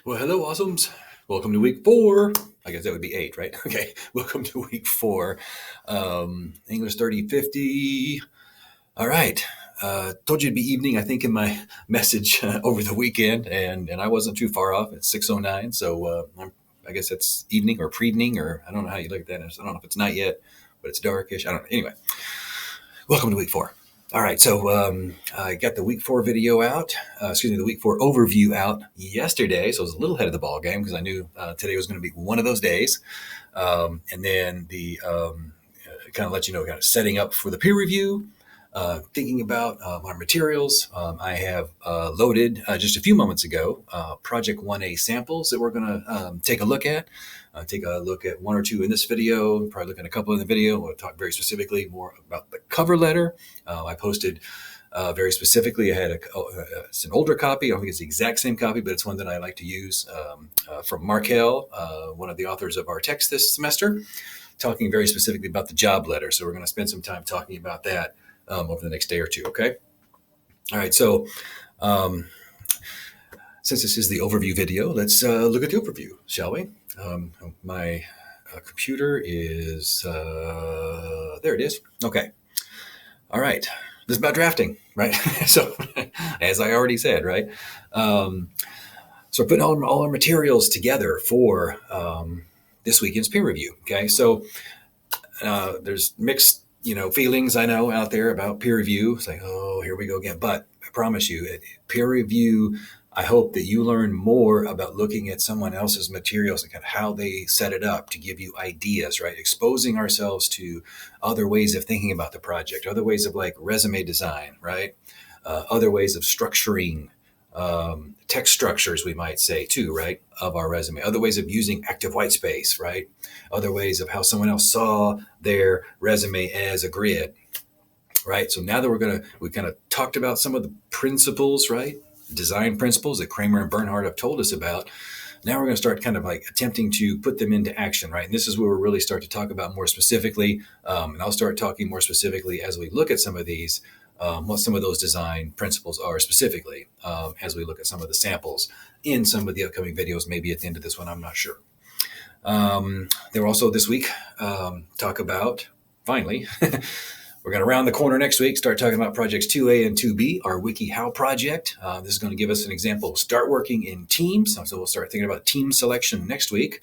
Well, hello, awesomes. Welcome to week 4. I guess that would be 8, right? Okay. Welcome to week 4. English 3050. All right. Told you it'd be evening, I think, in my message over the weekend, and I wasn't too far off. It's 6:09, so I guess it's evening or pre-evening, or I don't know how you look at that. I don't know if it's night yet, but it's darkish. I don't know. Anyway, welcome to week 4. All right, so I got the week 4 video out, the week 4 overview out yesterday. So I was a little ahead of the ball game because I knew today was going to be one of those days. And then kind of let you know, kind of setting up for the peer review, thinking about our materials. I have loaded just a few moments ago Project 1A samples that we're going to take a look at. Take a look at one or two in this video, probably look at a couple in the video. We'll talk very specifically more about the cover letter. I posted very specifically. I had it's an older copy. I don't think it's the exact same copy, but it's one that I like to use from Markel, one of the authors of our text this semester, talking very specifically about the job letter. So we're going to spend some time talking about that over the next day or two. Okay. All right. So since this is the overview video, let's look at the overview, shall we? My computer is there. It is. Okay. All right. This is about drafting, right? So, as I already said, right? So, we're putting all our materials together for this weekend's peer review. Okay. So, there's mixed, feelings I know out there about peer review. It's like, oh, here we go again. But I promise you, peer review, I hope that you learn more about looking at someone else's materials and kind of how they set it up to give you ideas, right? Exposing ourselves to other ways of thinking about the project, other ways of like resume design, right? Other ways of structuring text structures, we might say too, right? Of our resume, other ways of using active white space, right? Other ways of how someone else saw their resume as a grid, right? So now that we kind of talked about some of the principles, right? Design principles that Kramer and Bernhard have told us about. Now we're going to start kind of like attempting to put them into action, right? And this is where we'll really start to talk about more specifically. And I'll start talking more specifically as we look at some of these, what some of those design principles are specifically, as we look at some of the samples in some of the upcoming videos, maybe at the end of this one, I'm not sure. There also this week, talk about, finally, we're going to round the corner next week, start talking about projects 2A and 2B, our WikiHow project. This is going to give us an example. Start working in teams. So we'll start thinking about team selection next week.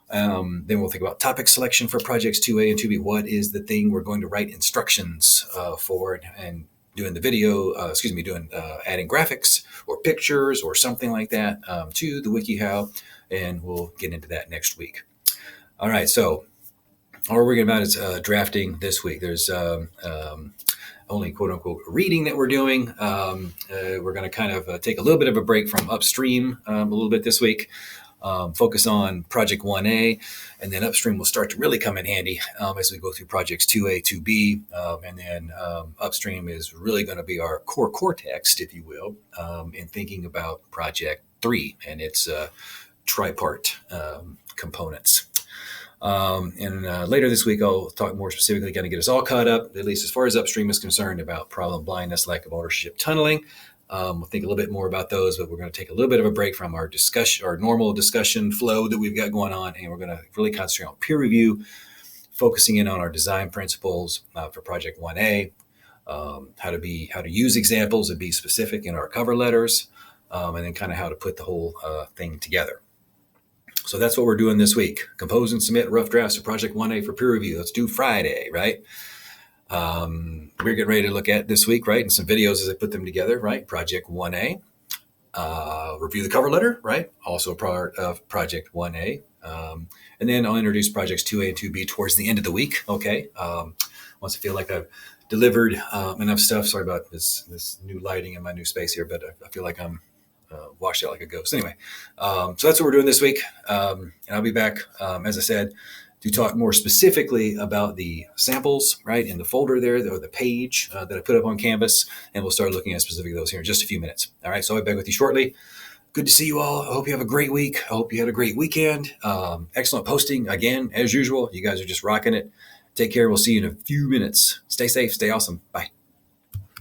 Then we'll think about topic selection for projects 2A and 2B. What is the thing we're going to write instructions for and doing the video, adding graphics or pictures or something like that to the WikiHow. And we'll get into that next week. All right, so all we're worrying about is drafting this week. There's only quote unquote reading that we're doing. We're going to kind of take a little bit of a break from upstream a little bit this week. Focus on project 1A, and then upstream will start to really come in handy as we go through projects 2A, 2B, and then upstream is really going to be our core text, if you will, in thinking about project 3 and its tripart components. And later this week, I'll talk more specifically, kind of get us all caught up, at least as far as upstream is concerned, about problem blindness, lack of ownership, tunneling. We'll think a little bit more about those, but we're going to take a little bit of a break from our discussion, our normal discussion flow that we've got going on, and we're going to really concentrate on peer review, focusing in on our design principles for project 1A, how to use examples and be specific in our cover letters, and then kind of how to put the whole thing together. So that's what we're doing this week. Compose and submit rough drafts of Project 1A for peer review. Let's do Friday, right? We're getting ready to look at this week, right? And some videos as I put them together, right? Project 1A. Review the cover letter, right? Also a part of Project 1A. And then I'll introduce Projects 2A and 2B towards the end of the week, okay? Once I feel like I've delivered enough stuff. Sorry about this new lighting in my new space here, but I feel like I'm washed out like a ghost. Anyway, so that's what we're doing this week. And I'll be back, as I said, to talk more specifically about the samples, right, in the folder there, or the page that I put up on Canvas. And we'll start looking at specific of those here in just a few minutes. All right, so I'll be back with you shortly. Good to see you all. I hope you have a great week. I hope you had a great weekend. Excellent posting again, as usual. You guys are just rocking it. Take care. We'll see you in a few minutes. Stay safe. Stay awesome. Bye.